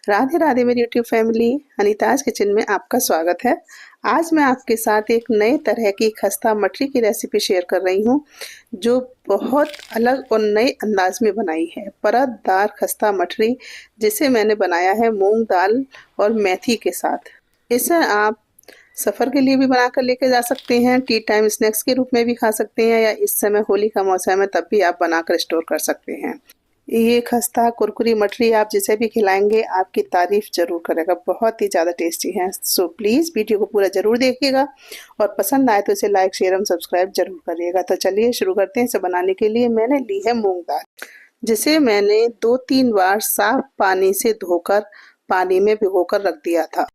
राधे राधे मेरी YouTube family, अनीताज kitchen में आपका स्वागत है। आज मैं आपके साथ एक नए तरह की खस्ता मटरी की रेसिपी शेयर कर रही हूँ, जो बहुत अलग और नए अंदाज में बनाई है। परतदार खस्ता मटरी, जिसे मैंने बनाया है मूंग दाल और मेथी के साथ। इसे आप सफ़र के लिए भी बनाकर लेके जा सकते हैं, टी टाइम स्नैक्स के रूप में भी खा सकते हैं, या इस समय होली का मौसम है तब भी आप बनाकर स्टोर कर सकते हैं। ये खस्ता कुरकुरी मटरी आप जिसे भी खिलाएंगे आपकी तारीफ जरूर करेगा। बहुत ही ज़्यादा टेस्टी है। सो प्लीज़ वीडियो को पूरा ज़रूर देखिएगा और पसंद आए तो इसे लाइक शेयर और सब्सक्राइब जरूर करिएगा। तो चलिए शुरू करते हैं। इसे बनाने के लिए मैंने ली है मूंग दाल, जिसे मैंने 2-3 बार साफ पानी से धोकर पानी में भिगोकर रख दिया था।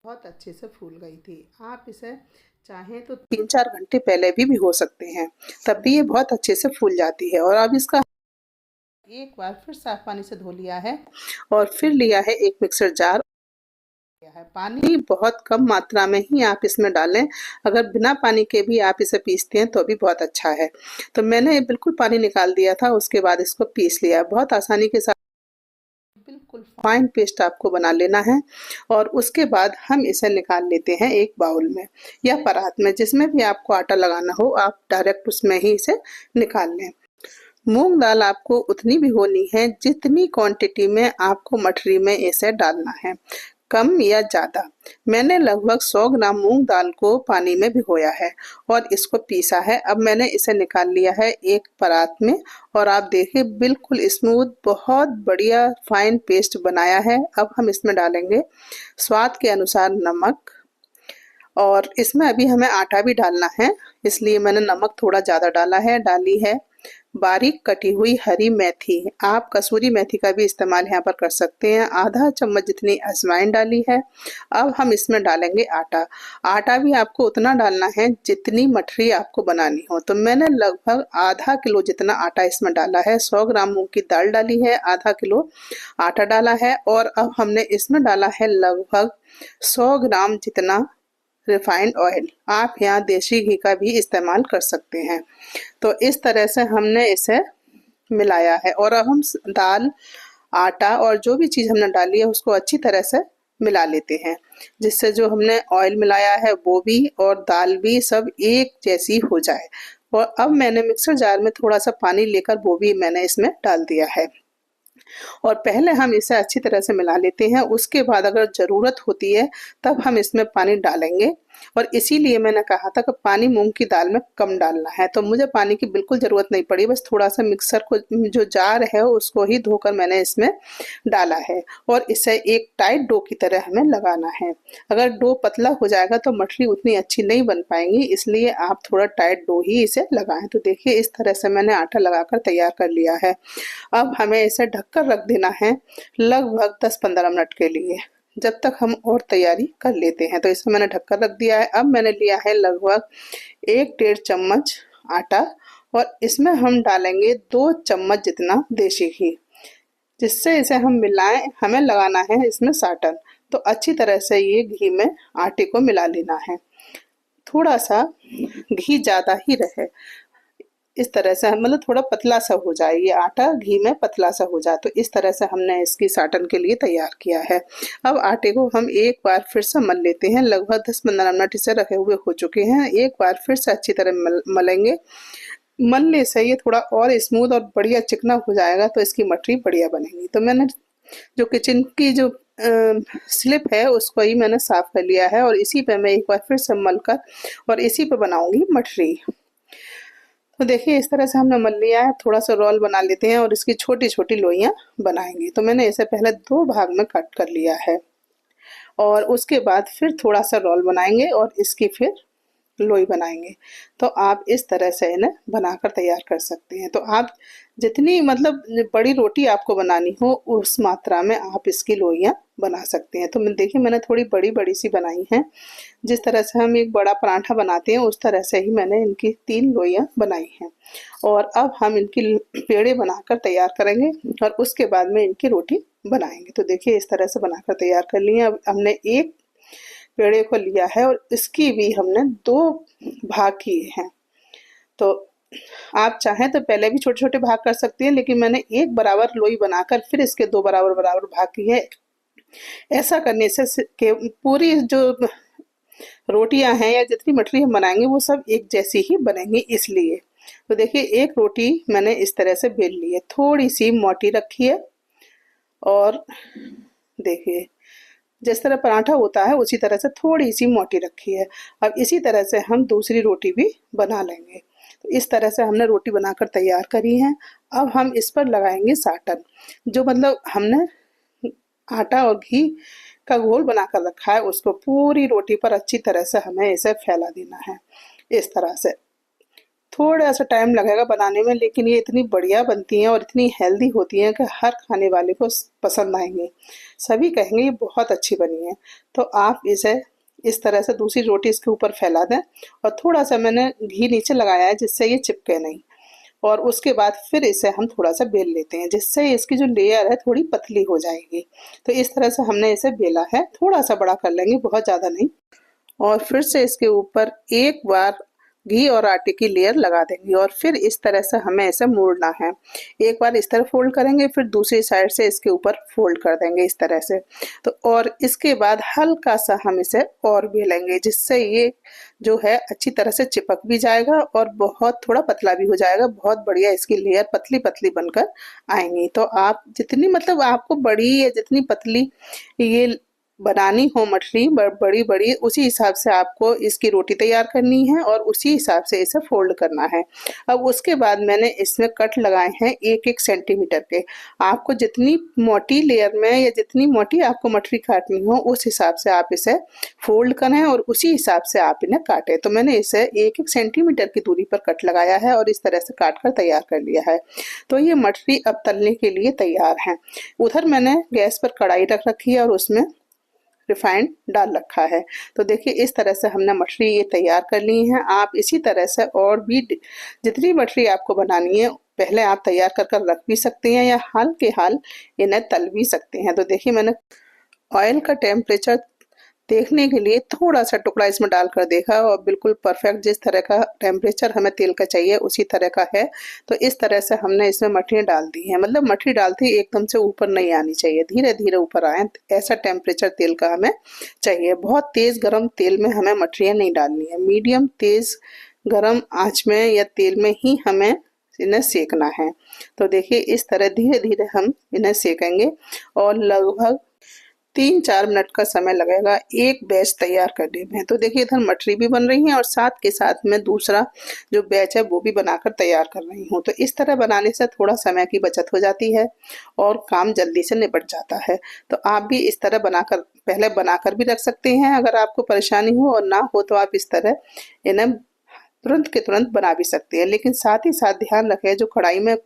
बहुत अच्छे से फूल गई थी। आप इसे चाहें तो 3-4 घंटे पहले भी भिगो सकते हैं, तब भी ये बहुत अच्छे से फूल जाती है। और अब इसका एक बार फिर साफ पानी से धो लिया है और फिर लिया है एक मिक्सर जार लिया है। पानी बहुत कम मात्रा में ही आप इसमें डालें। अगर बिना पानी के भी आप इसे पीसते हैं तो भी बहुत अच्छा है। तो मैंने बिल्कुल पानी निकाल दिया था, उसके बाद इसको पीस लिया। बहुत आसानी के साथ बिल्कुल फाइन पेस्ट आपको बना लेना है। और उसके बाद हम इसे निकाल लेते हैं एक बाउल में या परात में, जिसमें भी आपको आटा लगाना हो आप डायरेक्ट उसमें ही इसे निकाल लें। मूंग दाल आपको उतनी भिगोनी है जितनी क्वांटिटी में आपको मटरी में इसे डालना है, कम या ज़्यादा। मैंने लगभग 100 ग्राम मूंग दाल को पानी में भिगोया है और इसको पीसा है। अब मैंने इसे निकाल लिया है एक परात में और आप देखिए बिल्कुल स्मूथ, बहुत बढ़िया फाइन पेस्ट बनाया है। अब हम इसमें डालेंगे स्वाद के अनुसार नमक, और इसमें अभी हमें आटा भी डालना है, इसलिए मैंने नमक थोड़ा ज़्यादा डाला है। डाली है बारीक कटी हुई हरी मेथी, आप कसूरी मेथी का भी इस्तेमाल यहाँ पर कर सकते हैं। आधा चम्मच जितनी अजवाइन डाली है। अब हम इसमें डालेंगे आटा। आटा भी आपको उतना डालना है जितनी मठरी आपको बनानी हो। तो मैंने लगभग आधा किलो जितना आटा इसमें डाला है। 100 ग्राम मूंग की दाल डाली है, आधा किलो आटा डाला है। और अब हमने इसमें डाला है लगभग 100 ग्राम जितना रिफाइंड ऑयल। आप यहाँ देसी घी का भी इस्तेमाल कर सकते हैं। तो इस तरह से हमने इसे मिलाया है और अब हम दाल, आटा और जो भी चीज़ हमने डाली है उसको अच्छी तरह से मिला लेते हैं, जिससे जो हमने ऑयल मिलाया है वो भी और दाल भी सब एक जैसी हो जाए। और अब मैंने मिक्सर जार में थोड़ा सा पानी लेकर वो भी मैंने इसमें डाल दिया है और पहले हम इसे अच्छी तरह से मिला लेते हैं। उसके बाद अगर ज़रूरत होती है तब हम इसमें पानी डालेंगे। और इसीलिए मैंने कहा था कि पानी मूंग की दाल में कम डालना है। तो मुझे पानी की बिल्कुल ज़रूरत नहीं पड़ी, बस थोड़ा सा मिक्सर को जो जार है उसको ही धोकर मैंने इसमें डाला है और इसे एक टाइट डो की तरह हमें लगाना है। अगर डो पतला हो जाएगा तो मठरी उतनी अच्छी नहीं बन पाएंगी, इसलिए आप थोड़ा टाइट डो ही इसे लगाएं। तो देखिए इस तरह से मैंने आटा लगाकर तैयार कर लिया है। अब हमें इसे ढककर रख देना है लगभग 10-15 मिनट के लिए, जब तक हम और तैयारी कर लेते हैं। तो इसे मैंने ढककर रख दिया है। अब मैंने लिया है लगभग 1-1.5 चम्मच आटा और इसमें हम डालेंगे 2 चम्मच जितना देसी घी, जिससे इसे हम मिलाएं। हमें लगाना है इसमें साटन। तो अच्छी तरह से ये घी में आटे को मिला लेना है। थोड़ा सा घी ज़्यादा ही रहे, इस तरह से मतलब थोड़ा पतला सा हो जाए, ये आटा घी में पतला सा हो जाए। तो इस तरह से हमने इसकी साटन के लिए तैयार किया है। अब आटे को हम एक बार फिर से मल लेते हैं। लगभग 10-15 मिनट इसे रखे हुए हो चुके हैं। एक बार फिर से अच्छी तरह मलेंगे। मलने से ये थोड़ा और स्मूथ और बढ़िया चिकना हो जाएगा, तो इसकी मटरी बढ़िया बनेगी। तो मैंने जो किचन की जो स्लिप है उसको ही मैंने साफ कर लिया है और इसी पे मैं एक बार फिर से मलकर और इसी पे बनाऊंगी मटरी। तो देखिए इस तरह से हमने मल लिया है। थोड़ा सा रोल बना लेते हैं और इसकी छोटी छोटी लोइयाँ बनाएंगे। तो मैंने इसे पहले 2 भाग में कट कर लिया है और उसके बाद फिर थोड़ा सा रोल बनाएंगे और इसकी फिर लोई बनाएंगे। तो आप इस तरह से इन्हें बनाकर तैयार कर सकते हैं। तो आप जितनी मतलब बड़ी रोटी आपको बनानी हो उस मात्रा में आप इसकी लोइयाँ बना सकते हैं। तो मैं देखिए मैंने थोड़ी बड़ी बड़ी सी बनाई हैं। जिस तरह से हम एक बड़ा पराठा बनाते हैं उस तरह से ही मैंने इनकी 3 लोइयाँ बनाई हैं। और अब हम इनकी पेड़े बनाकर तैयार करेंगे और उसके बाद में इनकी रोटी बनाएंगे। तो देखिए इस तरह से बनाकर तैयार कर लिए। अब हमने एक पेड़े को लिया है और इसकी भी हमने 2 भाग किए हैं। तो आप चाहें तो पहले भी छोटे छोटे भाग कर सकती हैं, लेकिन मैंने एक बराबर लोई बनाकर फिर इसके दो बराबर बराबर भाग किए। ऐसा करने से के पूरी जो रोटियां हैं या जितनी मठरी हम बनाएंगे वो सब एक जैसी ही बनेंगी इसलिए। तो देखिए एक रोटी मैंने इस तरह से बेल ली है, थोड़ी सी मोटी रखी है, और देखिए जिस तरह पराठा होता है उसी तरह से थोड़ी सी मोटी रखी है। अब इसी तरह से हम दूसरी रोटी भी बना लेंगे। तो इस तरह से हमने रोटी बनाकर तैयार करी है। अब हम इस पर लगाएंगे साटन, जो मतलब हमने आटा और घी का घोल बनाकर रखा है, उसको पूरी रोटी पर अच्छी तरह से हमें इसे फैला देना है। इस तरह से थोड़ा सा टाइम लगेगा बनाने में, लेकिन ये इतनी बढ़िया बनती हैं और इतनी हेल्दी होती हैं कि हर खाने वाले को पसंद आएंगे। सभी कहेंगे ये बहुत अच्छी बनी है। तो आप इसे इस तरह से दूसरी रोटी इसके ऊपर फैला दें, और थोड़ा सा मैंने घी नीचे लगाया है जिससे ये चिपके नहीं। और उसके बाद फिर इसे हम थोड़ा सा बेल लेते हैं, जिससे इसकी जो लेयर है थोड़ी पतली हो जाएगी। तो इस तरह से हमने इसे बेला है, थोड़ा सा बड़ा कर लेंगे, बहुत ज़्यादा नहीं। और फिर से इसके ऊपर एक बार घी और आटे की लेयर लगा देंगे, और फिर इस तरह से हमें इसे मोड़ना है। एक बार इस तरह फोल्ड करेंगे, फिर दूसरी साइड से इसके ऊपर फोल्ड कर देंगे इस तरह से। तो और इसके बाद हल्का सा हम इसे और बेलेंगे, जिससे ये जो है अच्छी तरह से चिपक भी जाएगा और बहुत थोड़ा पतला भी हो जाएगा। बहुत बढ़िया इसकी लेयर पतली पतली बनकर आएंगी। तो आप जितनी मतलब आपको बड़ी या जितनी पतली ये बनानी हो मठरी बड़ी बड़ी, उसी हिसाब से आपको इसकी रोटी तैयार करनी है और उसी हिसाब से इसे फोल्ड करना है। अब उसके बाद मैंने इसमें कट लगाए हैं 1-1 सेंटीमीटर के। आपको जितनी मोटी लेयर में या जितनी मोटी आपको मठरी काटनी हो उस हिसाब से आप इसे फोल्ड करें और उसी हिसाब से आप इन्हें काटें। तो मैंने इसे 1-1 सेंटीमीटर की दूरी पर कट लगाया है और इस तरह से काट कर तैयार कर लिया है। तो ये मठरी अब तलने के लिए तैयार है। उधर मैंने गैस पर कढ़ाई रख रखी है और उसमें रिफाइंड डाल रखा है। तो देखिए इस तरह से हमने मठरी ये तैयार कर ली है। आप इसी तरह से और भी जितनी मठरी आपको बनानी है पहले आप तैयार कर कर रख भी सकते हैं, या हाल के हाल इन्हें तल भी सकते हैं। तो देखिए मैंने ऑयल का टेम्परेचर देखने के लिए थोड़ा सा टुकड़ा इसमें डालकर देखा, और बिल्कुल परफेक्ट जिस तरह का टेम्परेचर हमें तेल का चाहिए उसी तरह का है। तो इस तरह से हमने इसमें मठरियाँ डाल दी हैं, मतलब मठरी डालते ही एकदम से ऊपर नहीं आनी चाहिए, धीरे धीरे ऊपर आए, ऐसा टेम्परेचर तेल का हमें चाहिए। बहुत तेज़ गर्म तेल में हमें मठरियाँ नहीं डालनी है, मीडियम तेज़ गर्म आँच में या तेल में ही हमें इन्हें सेकना है। तो देखिए इस तरह धीरे धीरे हम इन्हें सेकेंगे और लगभग 3-4 मिनट का समय लगेगा एक बैच तैयार करने में। तो देखिए इधर मठरी भी बन रही है और साथ के साथ मैं दूसरा जो बैच है वो भी बनाकर तैयार कर रही हूँ। तो इस तरह बनाने से थोड़ा समय की बचत हो जाती है और काम जल्दी से निपट जाता है। तो आप भी इस तरह बनाकर पहले बनाकर भी रख सकते हैं, अगर आपको परेशानी हो, और ना हो तो आप इस तरह इन्हें तुरंत के तुरंत बना भी सकते हैं। लेकिन साथ ही साथ ध्यान रखें जो कढ़ाई में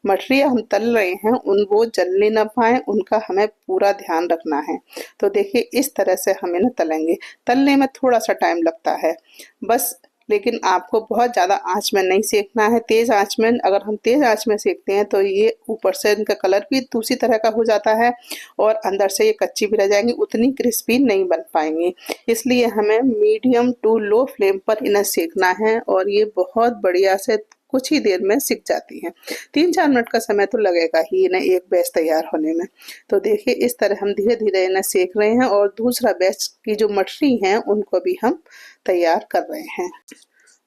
मठरियाँ हम तल रहे हैं उन वो जलने ना पाए, उनका हमें पूरा ध्यान रखना है। तो देखिए इस तरह से हम इन्हें तलेंगे। तलने में थोड़ा सा टाइम लगता है बस, लेकिन आपको बहुत ज़्यादा आंच में नहीं सेकना है। तेज़ आंच में, अगर हम तेज़ आंच में सेकते हैं तो ये ऊपर से इनका कलर भी दूसरी तरह का हो जाता है और अंदर से ये कच्ची भी रह जाएंगी, उतनी क्रिस्पी नहीं बन पाएंगी। इसलिए हमें मीडियम टू लो फ्लेम पर इन्हें सेकना है और ये बहुत बढ़िया से कुछ ही देर में सिक जाती हैं। 3-4 मिनट का समय तो लगेगा ही इन्हें एक बैच तैयार होने में। तो देखिए इस तरह हम धीरे धीरे इन्हें सेक रहे हैं और दूसरा बैच की जो मठरी हैं उनको भी हम तैयार कर रहे हैं।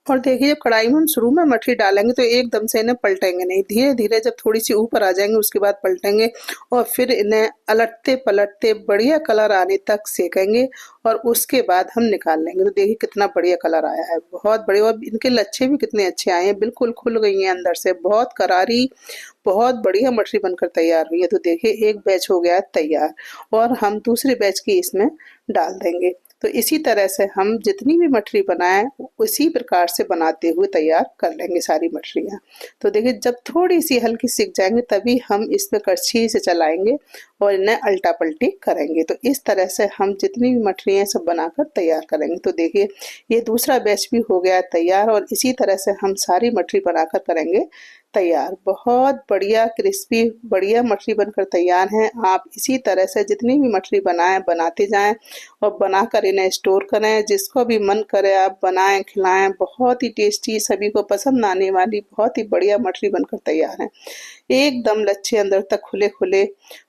और देखिए जब कढ़ाई में हम शुरू में मठरी डालेंगे तो एकदम से इन्हें पलटेंगे नहीं, धीरे धीरे जब थोड़ी सी ऊपर आ जाएंगे उसके बाद पलटेंगे और फिर इन्हें अलटते पलटते बढ़िया कलर आने तक सेकेंगे और उसके बाद हम निकाल लेंगे। तो देखिए कितना बढ़िया कलर आया है, बहुत बढ़िया। और इनके लच्छे भी कितने अच्छे आए हैं, बिल्कुल खुल गई हैं अंदर से, बहुत करारी, बहुत बढ़िया मठरी बनकर तैयार हुई है। तो देखिए एक बैच हो गया तैयार और हम दूसरे बैच की इसमें डाल देंगे। तो इसी तरह से हम जितनी भी मठरी बनाएं उसी प्रकार से बनाते हुए तैयार कर लेंगे सारी मठरियाँ। तो देखिए जब थोड़ी सी हल्की सिक जाएंगे तभी हम इसमें कड़छी से चलाएंगे और इन्हें अल्टा पल्टी करेंगे। तो इस तरह से हम जितनी भी मठरियाँ सब बनाकर तैयार करेंगे। तो देखिए ये दूसरा बैच भी हो गया तैयार और इसी तरह से हम सारी मठरी बनाकर करेंगे तैयार। बहुत बढ़िया क्रिस्पी बढ़िया मछली बनकर तैयार है। आप इसी तरह से जितनी भी मछली बनाएं बनाते जाएं और बनाकर इन्हें स्टोर करें। जिसको भी मन करे आप बनाएं खिलाएं। बहुत ही टेस्टी, सभी को पसंद आने वाली बहुत ही बढ़िया मछली बनकर तैयार है। एकदम लच्छे अंदर तक खुले खुले,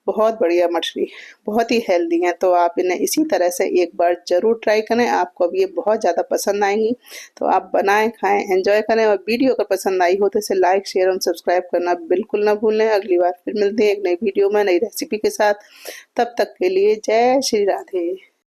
बहुत बढ़िया मछली, बहुत ही हेल्दी है। तो आप इन्हें इसी तरह से एक बार ज़रूर ट्राई करें, आपको अब ये बहुत ज़्यादा पसंद आएंगी। तो आप बनाएं खाएं एंजॉय करें। और वीडियो अगर पसंद आई हो तो इसे लाइक शेयर और सब्सक्राइब करना बिल्कुल ना भूलें। अगली बार फिर मिलते हैं एक नई वीडियो में नई रेसिपी के साथ। तब तक के लिए जय श्री राधे।